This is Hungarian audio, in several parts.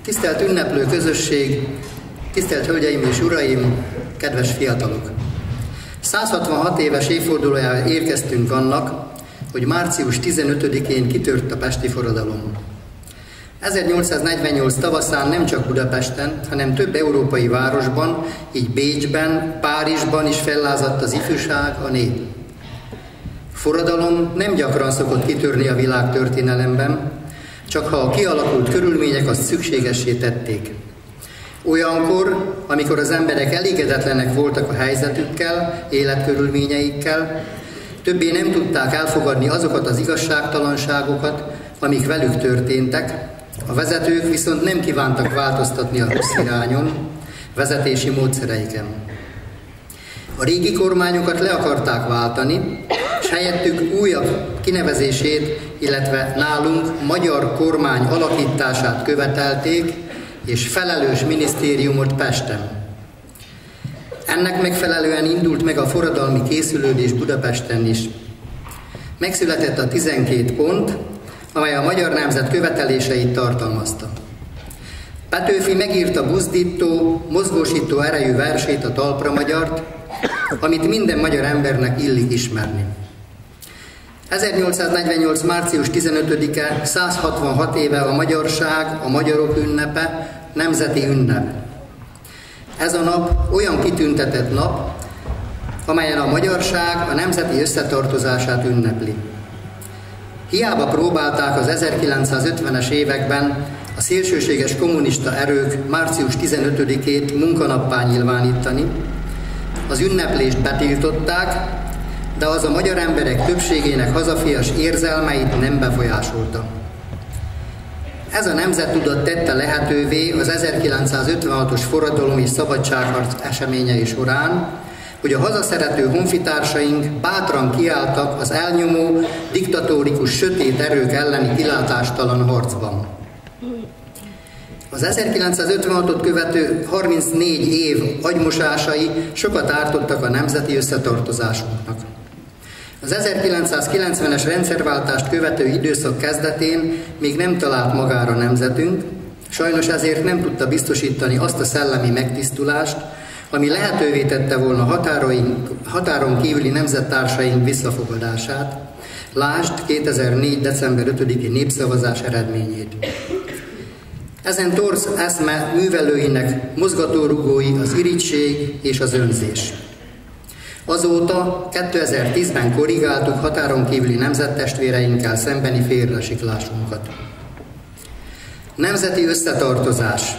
Tisztelt ünneplő közösség, tisztelt hölgyeim és uraim, kedves fiatalok! 166 éves évfordulójára érkeztünk annak, hogy március 15-én kitört a pesti forradalom. 1848 tavaszán nem csak Budapesten, hanem több európai városban, így Bécsben, Párizsban is fellázadt az ifjúság, a nép. Forradalom nem gyakran szokott kitörni a világ történelemben, csak ha a kialakult körülmények azt szükségessé tették. Olyankor, amikor az emberek elégedetlenek voltak a helyzetükkel, életkörülményeikkel, többé nem tudták elfogadni azokat az igazságtalanságokat, amik velük történtek, a vezetők viszont nem kívántak változtatni a rossz irányon, vezetési módszereiken. A régi kormányokat le akarták váltani, és helyettük újabb kinevezését, illetve nálunk magyar kormány alakítását követelték, és felelős minisztériumot Pesten. Ennek megfelelően indult meg a forradalmi készülődés Budapesten is. Megszületett a 12 pont, amely a magyar nemzet követeléseit tartalmazta. Petőfi megírta buzdító, mozgósító erejű versét, a Talpra Magyart, amit minden magyar embernek illik ismerni. 1848. március 15-e 166 éve a magyarság, a magyarok ünnepe, nemzeti ünnep. Ez a nap olyan kitüntetett nap, amelyen a magyarság a nemzeti összetartozását ünnepli. Hiába próbálták az 1950-es években a szélsőséges kommunista erők március 15-ét munkanappá nyilvánítani, az ünneplést betiltották, de az a magyar emberek többségének hazafias érzelmeit nem befolyásolta. Ez a nemzettudat tette lehetővé az 1956-os forradalom és szabadságharc eseményei során, hogy a hazaszerető honfitársaink bátran kiálltak az elnyomó, diktatórikus sötét erők elleni kilátástalan harcban. Az 1956-ot követő 34 év agymosásai sokat ártottak a nemzeti összetartozásunknak. Az 1990-es rendszerváltást követő időszak kezdetén még nem talált magára nemzetünk, sajnos ezért nem tudta biztosítani azt a szellemi megtisztulást, ami lehetővé tette volna határon kívüli nemzettársaink visszafogadását. Lásd 2004. december 5-i népszavazás eredményét. Ezen torz eszme művelőinek mozgatórugói az irigység és az önzés. Azóta 2010-ben korrigáltuk határon kívüli nemzettestvéreinkkel szembeni félresiklásunkat. Nemzeti összetartozás.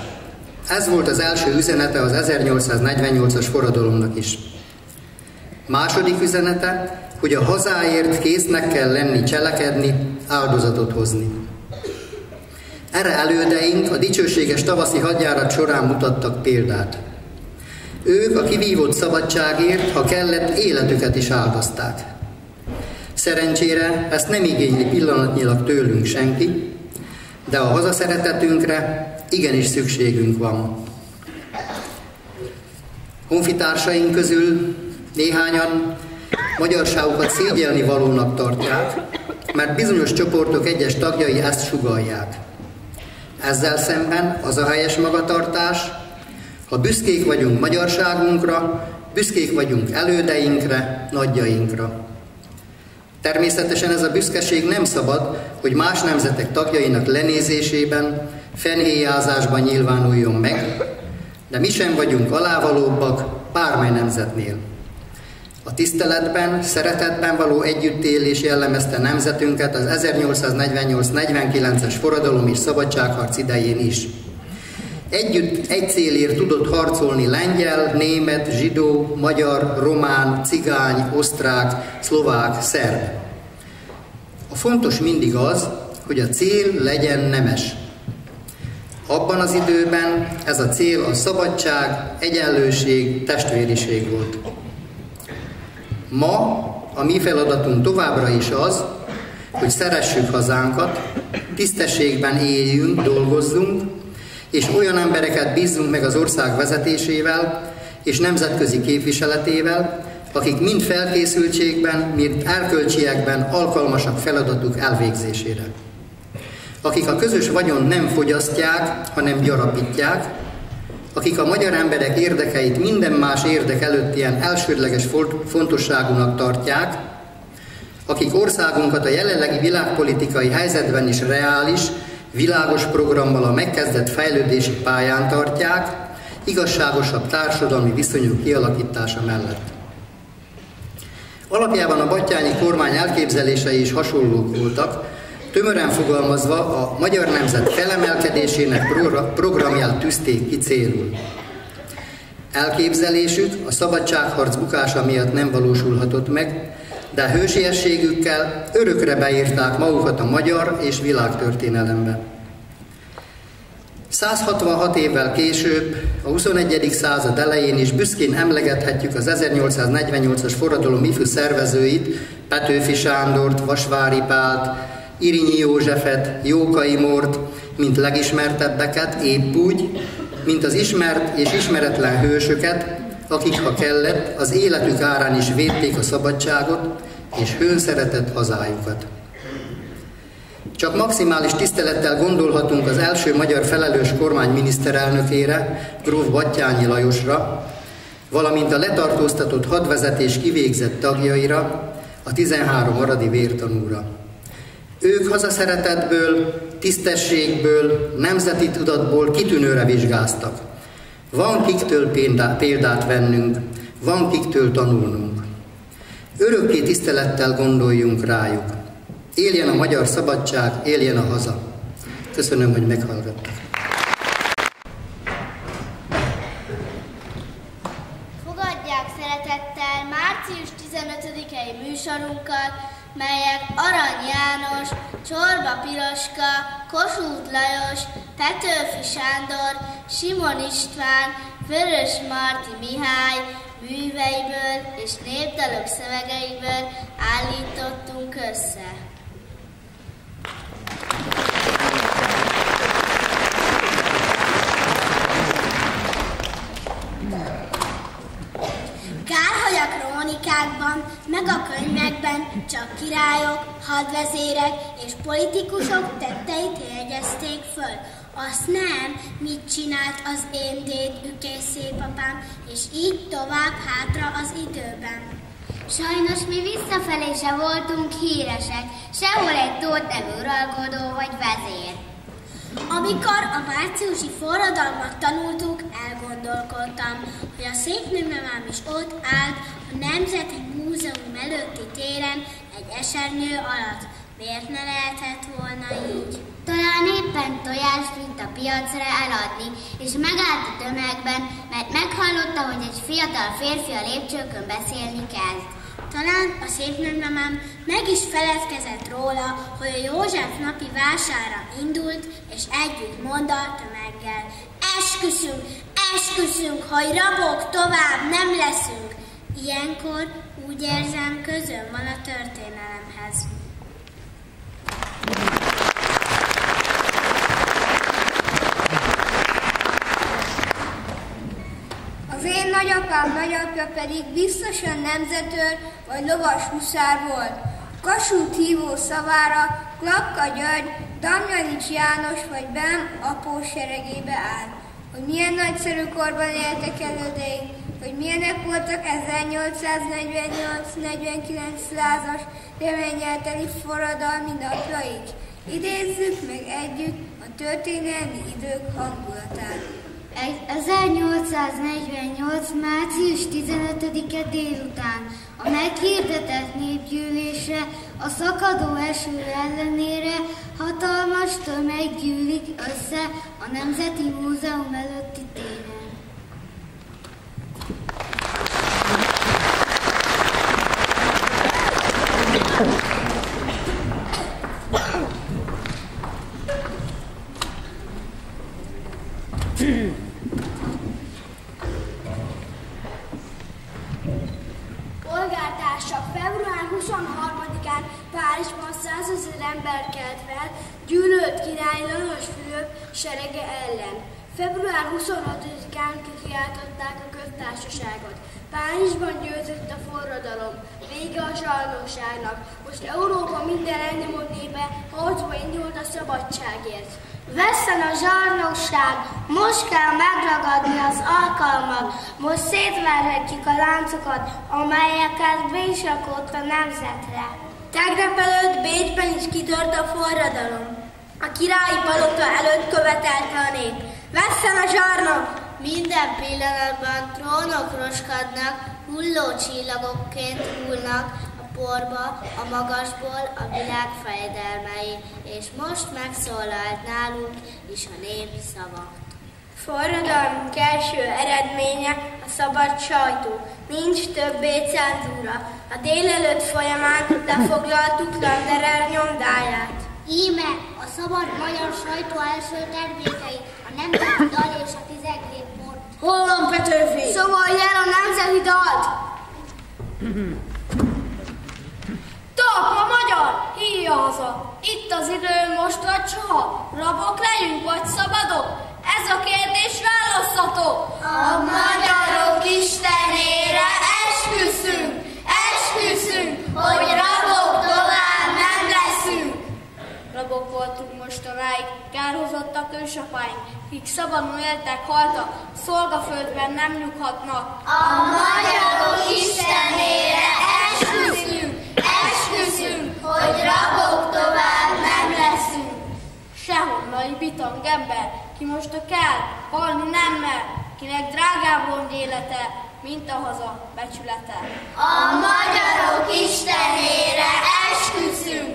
Ez volt az első üzenete az 1848-as forradalomnak is. Második üzenete, hogy a hazáért késznek kell lenni cselekedni, áldozatot hozni. Erre elődeink a dicsőséges tavaszi hadjárat során mutattak példát. Ők a kivívott szabadságért, ha kellett, életüket is áldozták. Szerencsére ezt nem igényli pillanatnyilag tőlünk senki, de a hazaszeretetünkre igenis szükségünk van. Honfitársaink közül néhányan magyarságukat szégyelni valónak tartják, mert bizonyos csoportok egyes tagjai ezt sugallják. Ezzel szemben az a helyes magatartás, ha büszkék vagyunk magyarságunkra, büszkék vagyunk elődeinkre, nagyjainkra. Természetesen ez a büszkeség nem szabad, hogy más nemzetek tagjainak lenézésében, fenhéjázásban nyilvánuljon meg, de mi sem vagyunk alávalóbbak bármely nemzetnél. A tiszteletben, szeretetben való együttélés jellemezte nemzetünket az 1848-49-es forradalom és szabadságharc idején is. Együtt egy célért tudott harcolni lengyel, német, zsidó, magyar, román, cigány, osztrák, szlovák, szerb. A fontos mindig az, hogy a cél legyen nemes. Abban az időben ez a cél a szabadság, egyenlőség, testvériség volt. Ma a mi feladatunk továbbra is az, hogy szeressük hazánkat, tisztességben éljünk, dolgozzunk, és olyan embereket bízzunk meg az ország vezetésével és nemzetközi képviseletével, akik mind felkészültségben, mind erkölcsiekben alkalmasak feladatuk elvégzésére. akik a közös vagyont nem fogyasztják, hanem gyarapítják, akik a magyar emberek érdekeit minden más érdek előtt ilyen elsődleges fontosságúnak tartják, akik országunkat a jelenlegi világpolitikai helyzetben is reális, világos programmal a megkezdett fejlődési pályán tartják, igazságosabb társadalmi viszonyok kialakítása mellett. Alapjában a batthyáni kormány elképzelései is hasonlók voltak, tömören fogalmazva a magyar nemzet felemelkedésének programját tűzték ki célul. Elképzelésük a szabadságharc bukása miatt nem valósulhatott meg, de hősiességükkel örökre beírták magukat a magyar és világtörténelembe. 166 évvel később, a 21. század elején is büszkén emlegethetjük az 1848-as forradalom ifjú szervezőit, Petőfi Sándort, Vasvári Pált, Irinyi Józsefet, Jókai Mort, mint legismertebbeket, épp úgy, mint az ismert és ismeretlen hősöket, akik, ha kellett, az életük árán is védték a szabadságot és hőn szeretett hazájukat. Csak maximális tisztelettel gondolhatunk az első magyar felelős kormány miniszterelnökére, gróf Batthyáni Lajosra, valamint a letartóztatott hadvezetés kivégzett tagjaira, a 13 aradi vértanúra. Ők hazaszeretetből, tisztességből, nemzeti tudatból kitűnőre vizsgáztak. Van kiktől példát vennünk, van kiktől tanulnunk. Örökké tisztelettel gondoljunk rájuk. Éljen a magyar szabadság, éljen a haza. Köszönöm, hogy meghallgattak. Fogadják szeretettel március 15-i műsorunkat, melyek Arany János, Csorba Piroska, Kossuth Lajos, Petőfi Sándor, Simon István, Vörös Marti Mihály műveiből és népdalok szövegeiből állítottunk össze. Kár, hogy a krónikákban, meg a könyvekben csak királyok, hadvezérek és politikusok tetteit jegyezték föl. Azt nem, mit csinált az én déd ükész szépapám, és így tovább hátra az időben. Sajnos mi visszafelé se voltunk híresek, sehol egy Tóth nevű uralkodó vagy vezér. Amikor a márciusi forradalmat tanultuk, elgondolkodtam, hogy a szépnőmamám is ott állt a Nemzeti Múzeum előtti téren egy esernyő alatt. Miért ne lehetett volna így? Talán éppen tojást vitt a piacra eladni, és megállt a tömegben, mert meghallotta, hogy egy fiatal férfi a lépcsőkön beszélni kezd. Talán a szépnőmamám meg is feledkezett róla, hogy a József napi vására indult, és együtt mondta a tömeggel: esküszünk, esküszünk, hogy rabok tovább nem leszünk. Ilyenkor úgy érzem, közöm van a történelemhez. Az én nagyapám nagyapja pedig biztosan nemzetőr vagy lovas huszár volt. Kossuth hívó szavára Klapka György, Damjanics János vagy Bem apó seregébe áll. Hogy milyen nagyszerű korban éltek elődeink, hogy milyenek voltak 1848-49 lázas reménnyel teli forradalmi napjaik. Idézzük meg együtt a történelmi idők hangulatát. 1848. március 15-e délután a meghirdetett népgyűlésre a szakadó eső ellenére hatalmas tömeg gyűlik össze a Nemzeti Múzeum előtti téren. Polgártársak, február 23-án Párizsban 100 000 ember kelt fel gyűlölt király Lajos Fülöp serege ellen. Február 26-án kikiáltották a köztársaságot. Párizsban győzött a forradalom. Vége a zsarnokságnak. Most Európa minden elnyomott népe harcba indult a szabadságért. Vesszen a zsarnokság, most kell megragadni az alkalmat, most szétverhetjük a láncokat, amelyeket Bécs rakott a nemzetre. Tegnap előtt Bécsben is kitört a forradalom. A királyi palota előtt követelte a nép. Vesszen a zsarnok! Minden pillanatban trónok roskadnak, hulló csillagokként hullnak a porba, a magasból a világ fejedelmei, és most megszólalt nálunk is a nép szava. Forradalmunk első eredménye a szabad sajtó. Nincs többé cenzúra. A délelőtt folyamán lefoglaltuk Landerer nyomdáját. Íme a szabad magyar sajtó első termékei, a nemzeti dal és a tizegrépmód. Hol van Petőfi? Szólj el a nemzeti dalt! Talpra magyar! Híja haza! Itt az idő most vagy soha? Rabok legyünk vagy szabadok? Ez a kérdés választható! A magyarok istenére esküszünk, esküszünk, hogy rabok tovább nem leszünk. Rabok voltunk mostanáig, kárhozottak ősapáink, kik szabadon éltek, haltak, szolgaföldben nem nyughatnak. A magyarok istenére esküszünk, esküszünk, hogy rabok tovább nem leszünk. Sehonnai bitang ember, ki most a kell, halni nem mer, kinek drágább rond élete, mint a haza becsülete. A magyarok istenére esküszünk,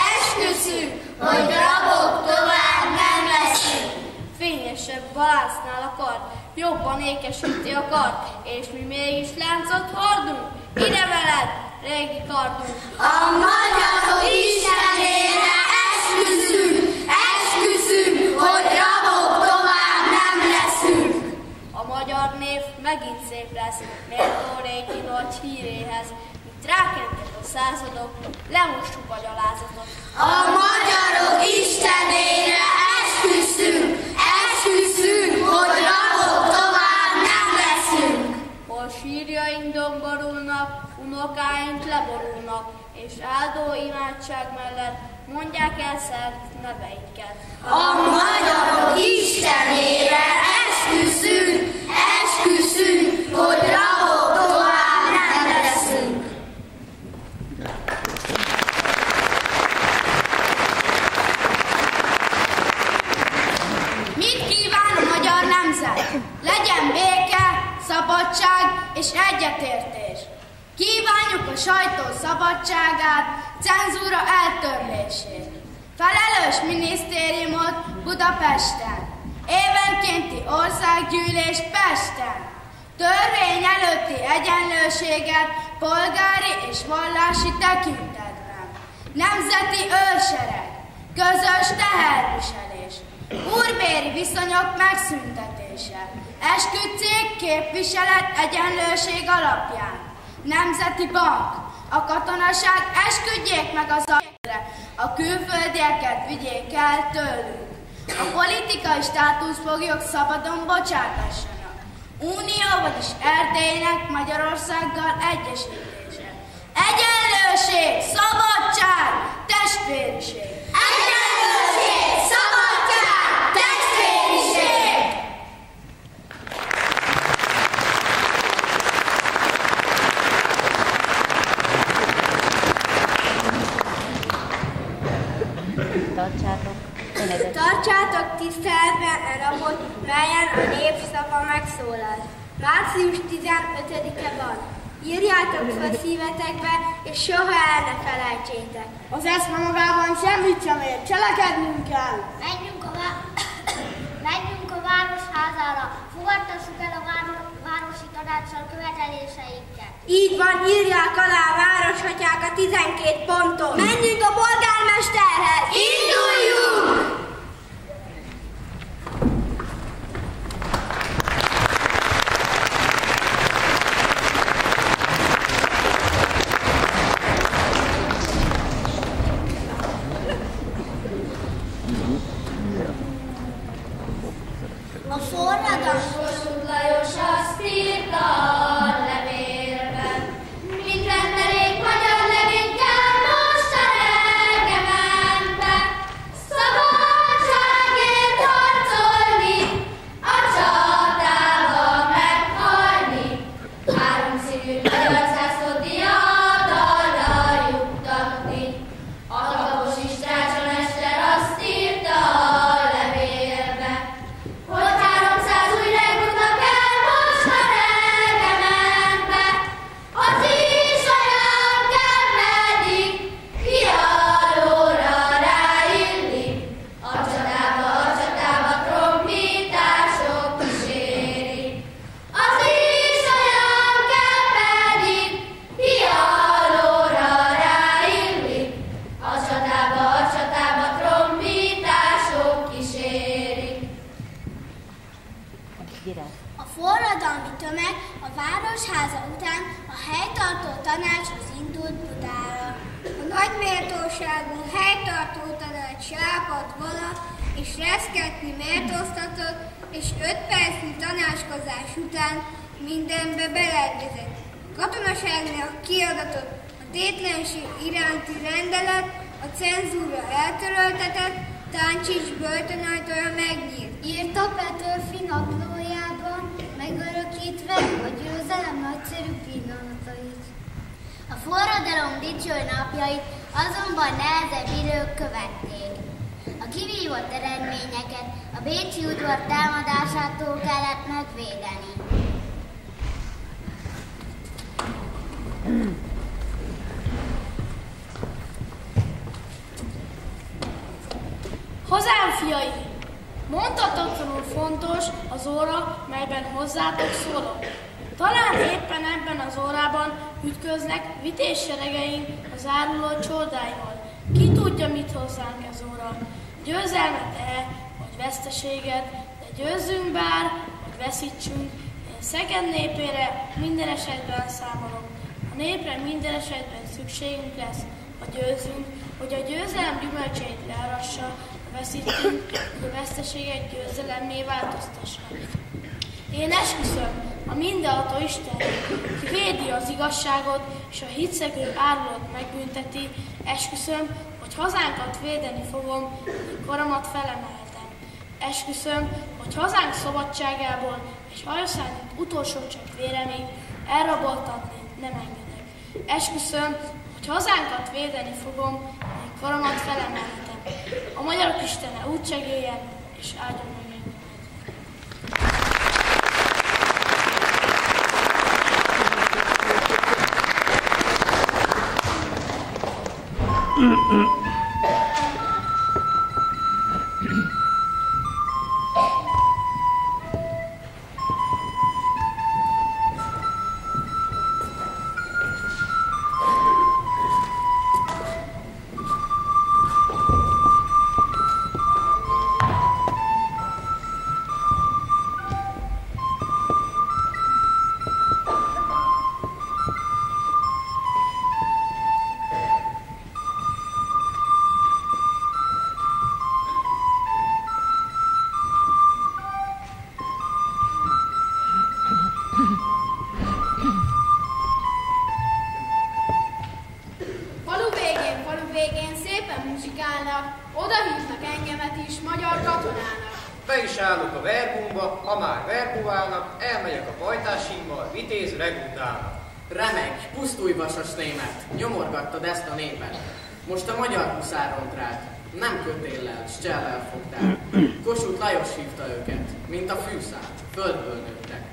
esküszünk, hogy rabok tovább nem leszünk. Fényesebb balásznál a kard, jobban ékesíti a kard, és mi mégis láncot hordunk, ide veled, régi kardunk. A magyarok istenére esküszünk, esküszünk, hogy rabok tovább nem leszünk. A magyar név megint szép lesz, méltó régi nagy híréhez, mint rákentek a századok, lemossuk a gyalázatot. A magyarok istenére esküszünk, esküszünk, hogy rabok tovább nem leszünk. Hol sírjaink domborulnak, unokáink leborulnak, és áldó imádság mellett mondják el szent neveinket. A magyarok istenére esküszünk, esküszünk, hogy rabok tovább nem leszünk. Mit kíván a magyar nemzet? Legyen béke, szabadság és egyetértés. Kívánjuk a sajtó szabadságát, cenzúra eltörlését. Felelős minisztériumot Budapesten. Évenkénti országgyűlés Pesten. Törvény előtti egyenlőséget polgári és vallási tekintetben. Nemzeti őrsereg. Közös teherviselés. Úrbéri viszonyok megszüntetése. Esküdtcég képviselet egyenlőség alapján. Nemzeti bank. A katonaság esküdjék meg az alapra. A külföldieket vigyék el tőlük. A politikai státuszfoglyok szabadon bocsátassanak. Unió, vagyis Erdélynek Magyarországgal egyesítése. Egyenlőség, szabadság, testvériség. Egyenlőség, szabadság, testvériség! Tartsátok tiszteletben a rabot, melyen a népszava megszólal. Március 15-e van. Írjátok fel szívetekbe, és soha el ne felejtsétek. Az eszme magában semmit sem ér, cselekednünk kell. Menjünk a városházára, fogadtassuk el a városi tanácssal követeléseinket. Így van, írják alá a városatyák a 12 ponton. Menjünk a polgármesterhez! Induljunk! A forradalmas Lajos azt írta a levélben, mint rendelék magyar legény kell most a Tanácsháza után a helytartó tanácshoz indult Budára. A nagy méltóságú helytartó tanács sápadt vala, és reszketni méltóztatott, és 5 percnyi tanácskozás után mindenbe beleegyezett. Katonaságnak kiadatott a tétlenség iránti rendelet, a cenzúra eltöröltetett, Táncsics börtönajtója megnyílt. Írta Petőfi naplójában, megörökítve a győzelem nagyszerű pillanatait. A forradalom dicső napjait azonban nehezebb idők követték. A kivívott eredményeket a bécsi udvar támadásától kellett megvédeni. Hazám fiai! Mondhatatlanul fontos az óra, melyben hozzátok szólok. Talán éppen ebben az órában ütköznek vitéz seregeink az áruló csordáival. Ki tudja, mit hozzánk ez óra? Győzelmet-e, vagy veszteséget, de győzzünk bár, vagy veszítsünk. Én Szeged népére minden esetben számolok. A népre minden esetben szükségünk lesz, ha győzünk, hogy a győzelem gyümölcseit learassa, ha veszítünk, hogy a veszteséget győzelemmé változtassa. Én esküszöm a mindenható Isten, ki védi az igazságot, és a hitszegő árulót megbünteti, esküszöm, hogy hazánkat védeni fogom, hogy karamat felemeltem. Esküszöm, hogy hazánk szabadságából és hajószállít utolsó csepp véremig elraboltatni nem engedek. Esküszöm, hogy hazánkat védeni fogom, hogy karamat felemeltem. A magyarok Istene úgy segéljen, és áldjon meg engem. Oda hívnak engemet is magyar katonának. Be is állok a verbumba, ha már verbuválnak, elmegyek a pajtásimmal, vitéz regundálnak. Remek, pusztulj, vasas német, nyomorgattad ezt a népet. Most a magyar huszáron rád, nem kötéllel, s csellel fogtál. Kossuth Lajos hívta őket, mint a fűszál, földből nőttek.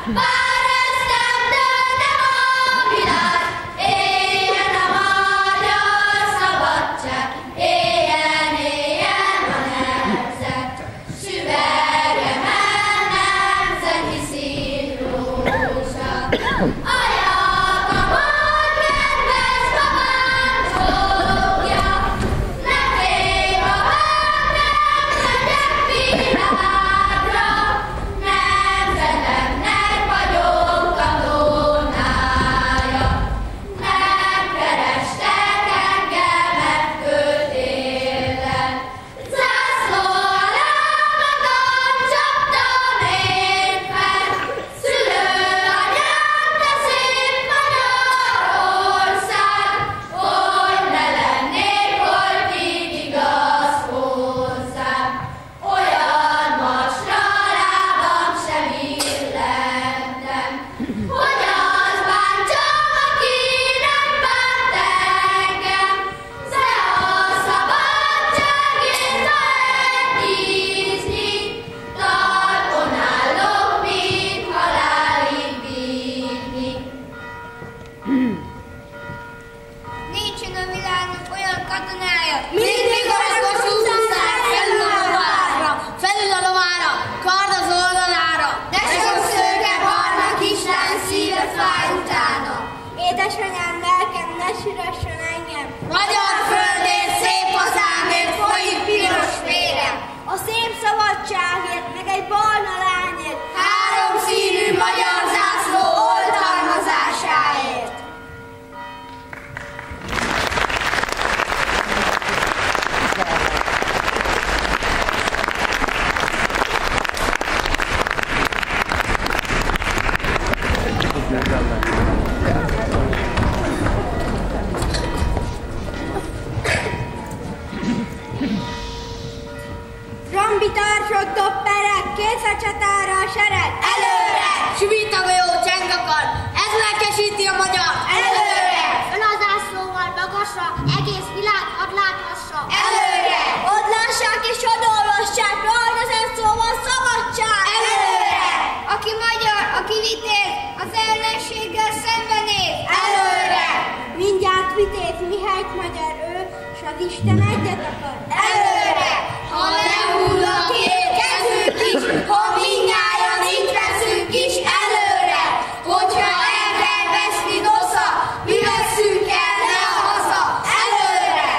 bár ezt nem döntöm a világ, éljen a magyar szabadság, éljen, éljen a nemzet, süverjen el nemzeti színrózsa. Nincsen a világnak olyan katonája, Mindig a Kossuth huszár felül a lovára, kard az oldalára. de sok szőke barna kislány szíve fáj utána. Édesanyám, lelkem, ne sürössön engem. Magyar földért, szép hazámért folyik piros vérem. A szép szabadságért, meg egy barna lányért, Három színű magyar zászló oltalmazásáért. Trombitársok, topperek, kész a csatára a sereg. Előre! Süvít a golyó, cseng akar, ez lelkesíti a magyar. Előre! Ön az zászlóval magasra, egész világ hadd láthassa. Előre! Ott lássák és hadd olvassák, rajta szóval szabadság. Előre! Aki magyar, aki vitéz, az ellenséggel szembenéz. Előre! Mindjárt vitéz Mihály magyar ő, s az Isten egyet akar. Előre! Ha nem hull a két kezünk is, ha mindnyájan itt veszünk is, előre! Hogyha ember veszni nosza, mi vesszünk el le a haza, előre!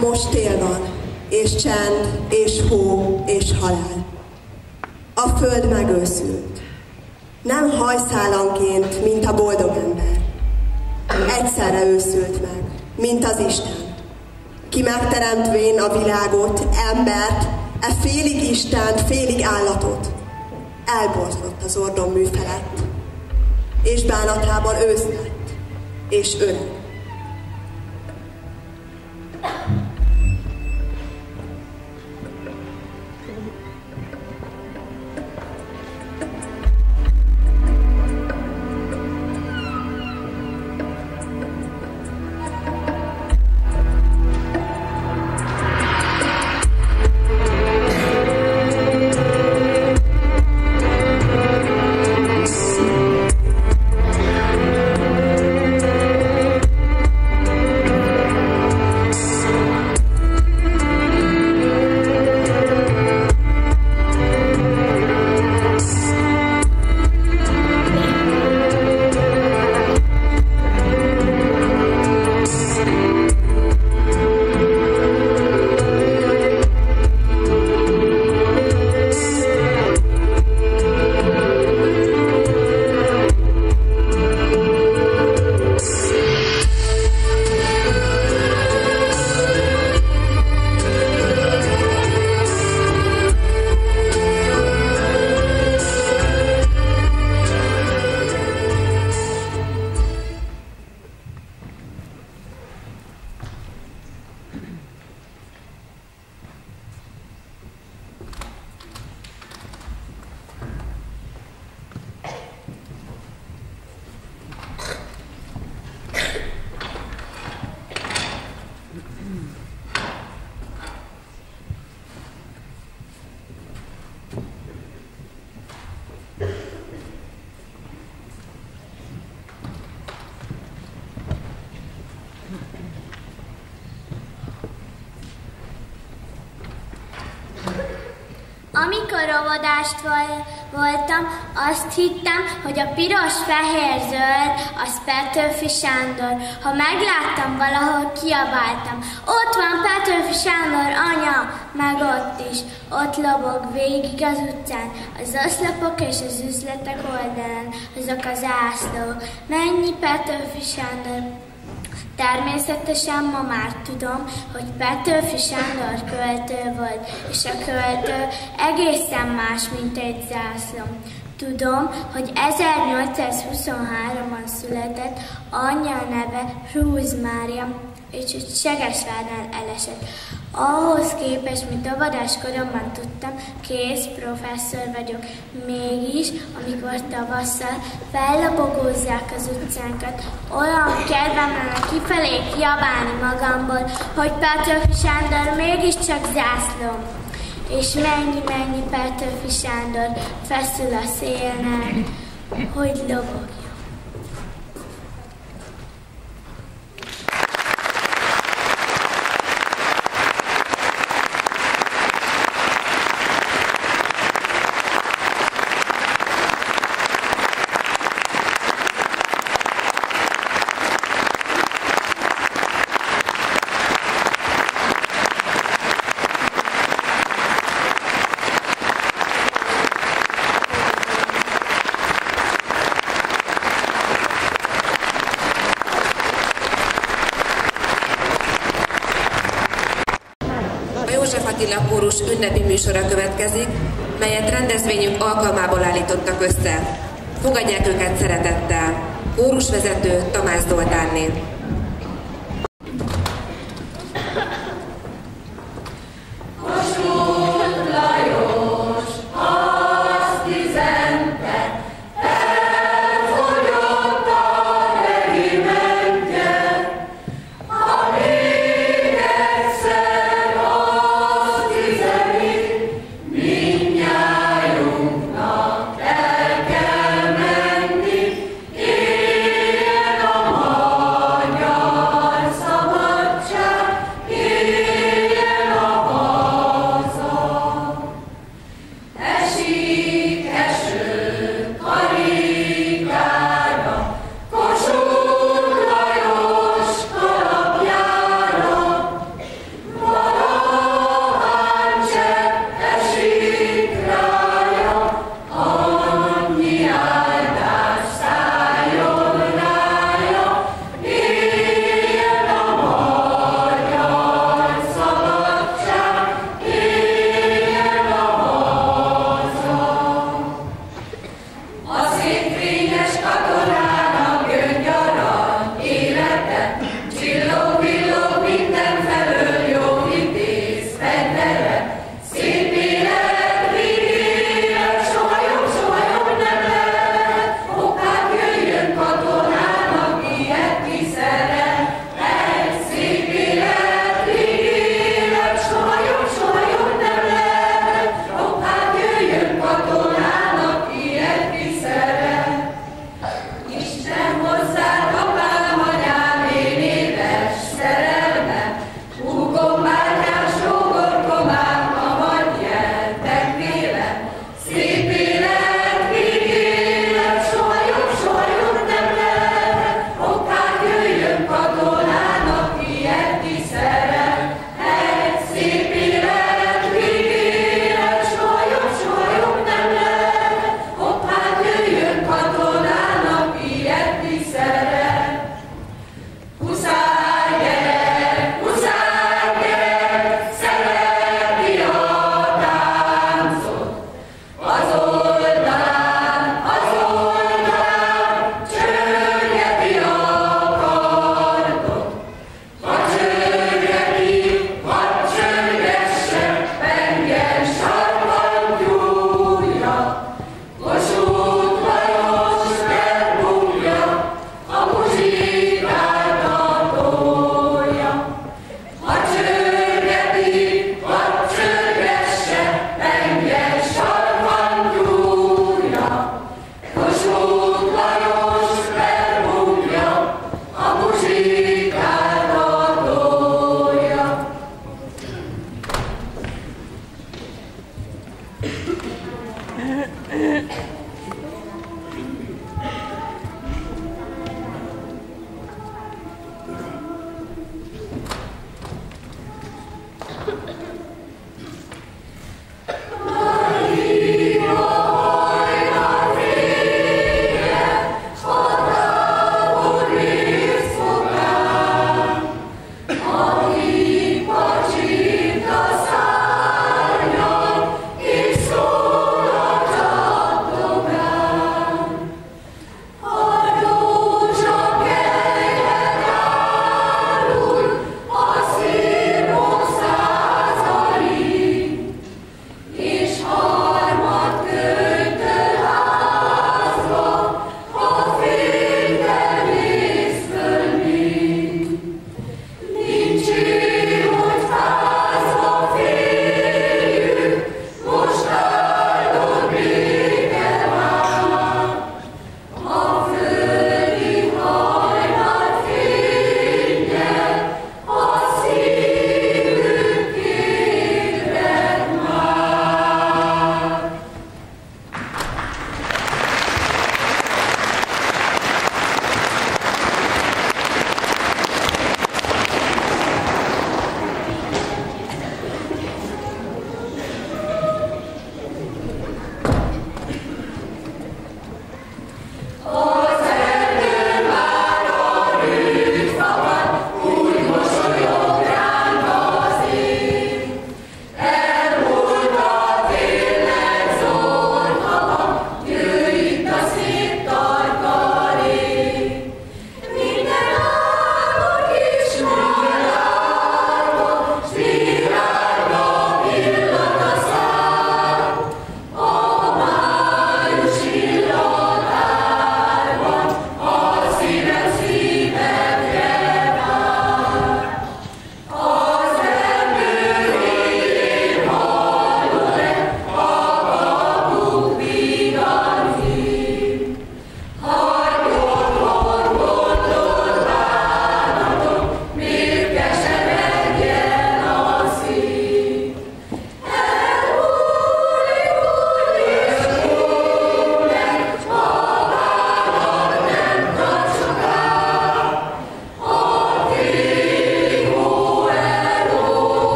Most tél van, és csend, és hó, és halál. A föld megőszült. Nem hajszálanként, mint a boldog ember. Egyszerre őszült meg, mint az Isten. Ki megteremtvén a világot, embert, e félig Istent, félig állatot, elborzlott az ordomű felett, és bánatában ősz lett, és öreg. Amikor óvodást voltam, azt hittem, hogy a piros-fehér-zöld az Petőfi Sándor. Ha megláttam valahol, kiabáltam. Ott van Petőfi Sándor, anya! Meg ott is. Ott lobog végig az utcán, az oszlopok és az üzletek oldalán, azok az zászlók. Mennyi Petőfi Sándor! Természetesen ma már tudom, hogy Petőfi Sándor költő volt, és a költő egészen más, mint egy zászló. Tudom, hogy 1823-ban született, anyja neve Krúz Mária, és hogy Segesvárnál elesett. Ahhoz képest, mint óvodás koromban tudtam, kész professzor vagyok. Mégis, amikor tavasszal fellobogózzák az utcánkat, olyan kedvem lenne kifelé kiabálni magamból, hogy Petőfi Sándor mégiscsak zászlóm. És mennyi Petőfi Sándor feszül a szélnek, hogy lobogjon. Attila kórus ünnepi műsora következik, melyet rendezvényünk alkalmából állítottak össze. Fogadják őket szeretettel. Kórusvezető Tamás Zoltánné.